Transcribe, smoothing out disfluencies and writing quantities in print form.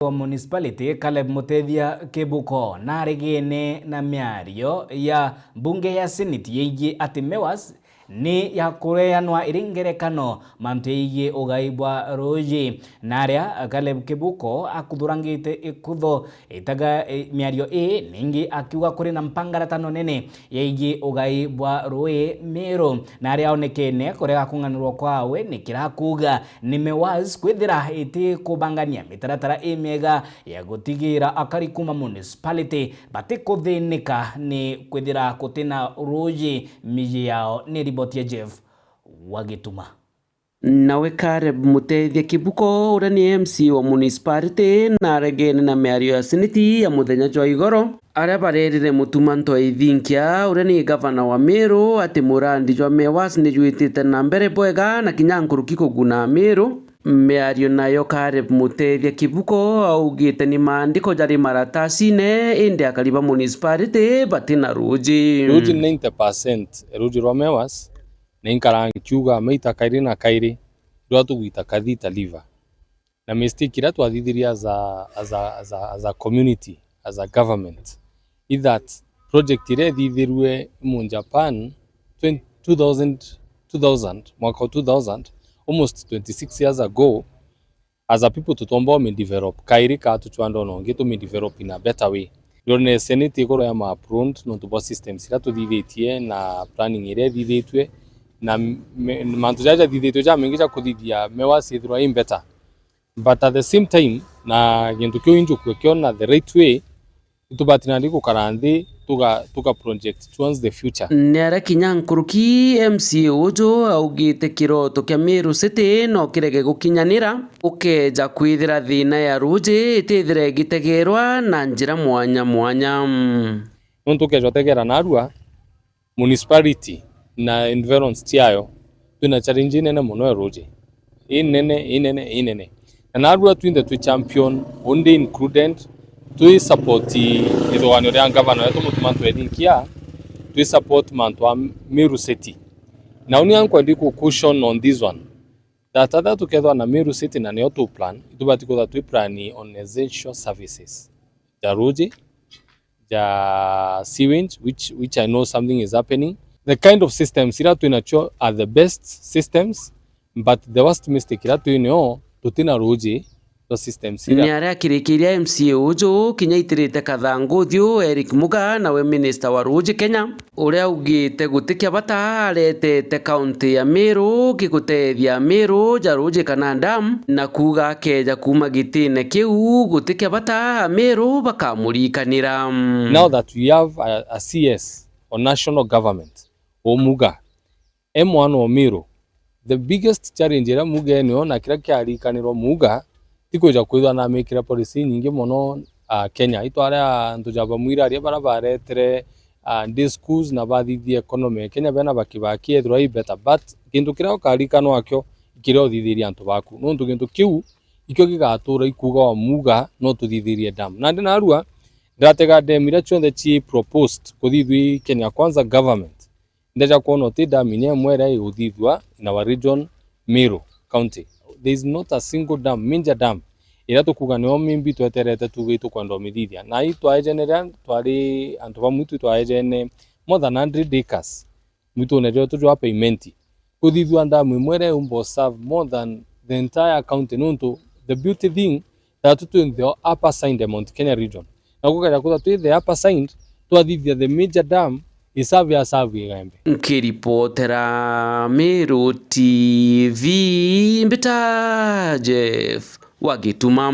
wa municipality Caleb Mutethia Kibuko narigene na miario ya mbunge ya seneti yeigi ati mewas ni ya kureanwa iringerekano mantu yeigi ugaibwa roji naria Caleb Kibuko akuthurangite ikutho itaga miario ningi akiuga kuri na mpangaratano nene yeigi ugaibwa roi Meru naria onekene kurega kunganirwo kwawe nikirakuga ni mewas kwithira iti kubangania mitaratara mega ya gutigira akari kuma municipality batikuthinika ni kwithira kutina roji miji yao ni riboti ya Jeff Wagituma. Nawe Caleb Mutethia Kibuko uria ni MC wa municipality na regene na miario ya seneti ya muthenya jwa igoro aria barerire mutuma Ntwaithinkia uria ni gavana wa Meru ati murandi jwa mewas ni juitite na mbere bwega na kinya nkuruki kuguna Meru. Miario nayo Caleb Mutethia Kibuko augite ni maandiko jari maratacine indi akariba municipality batina ruji 90% ruji rwa mewas na inkarankiuga maita kairi na kairi rwa tugwita kathita liver na mistake ira twathithiria as a community, as a government is that project ire thithirwe mu Japan 2000 mwaka 2000 almost 26 years ago. As a people tutomba me develop kairi ka tuchwando no ngeto me develop in a better way. Yone senate igoro ya ma approved no to systems ira tuthithitie na planning ire thithitwe na mantu jaja thithitwe ja mengisha kuthithia mewas ithirwa in better, but at the same time na gintu kyo inju kwekiona the right way itubatina ndiko karanthi tuga project towards the future. Nera kinya nkuruki MC ujo augite kiroto kia Meru City no kirege gukinyanira ukeja kwithira thina ya ruji itithire gitegerwa na njira mwanya mwanya. Nuntu kejo tegera narua municipality na environs tiayo tuna challenge nene muno ruji inene na narua twinde tu champion onde included to support ithwanyo ria governor yetu mutuma Ntwaithinkia to support mantu wa Meru City na uni ankwa ndiko caution on this one that other together na Meru City na neo to plan itubati ko that we plan on essential services ja road ja sewage which I know something is happening. The kind of systems ira to inacho are the best systems, but the worst mistake ira to ino tutina road the systems ira ni aria kirikiria MC ujo kinya itirite kathanguthio Eric Muga na we minister wa road Kenya uria ugite gutikia bata aretete county ya Meru gigutethia Meru ja road kana dam na kuga keja kuma gitine kiu gutikia bata Meru bakamurikanira. Now that we have a CS or national government o Muga M1 o Meru, the biggest challenge ira Muga ni ona kira kiarikanirwo Muga tikoja kwithwa na mekira policy nyingi muno Kenya itwara ntujaba mwira aria barabaretere and schools na bathithia economy Kenya bena bakibaki ethwa i better, but kintu kira ukarikano akyo ikiro thithiria antu baku no ntu kiu ikyo gigatura ikuga wa Muga no tuthithirie dam na ndina arua ndatega dam ira chonde chi proposed kuthithwi Kenya Kwanza government ndaja kuona ti dam ni mwera yuthithwa in our region Meru County. There is not a single dam, major dam ira tukuga ni omimbi tweterete tugitu kwa ndomithithia na itwa general twari antu ba mwitu twa ejene more than 100 acres mwitu ne ryo tujwa payment kuthithwa dam mwere umbo serve more than the entire county nuntu the beauty thing that to in the upper side of Mount Kenya region na kukaja kuta to the upper side twathithia the major dam isavya gambe. Nkiripotera Meru TV mbita Jeff Wagituma.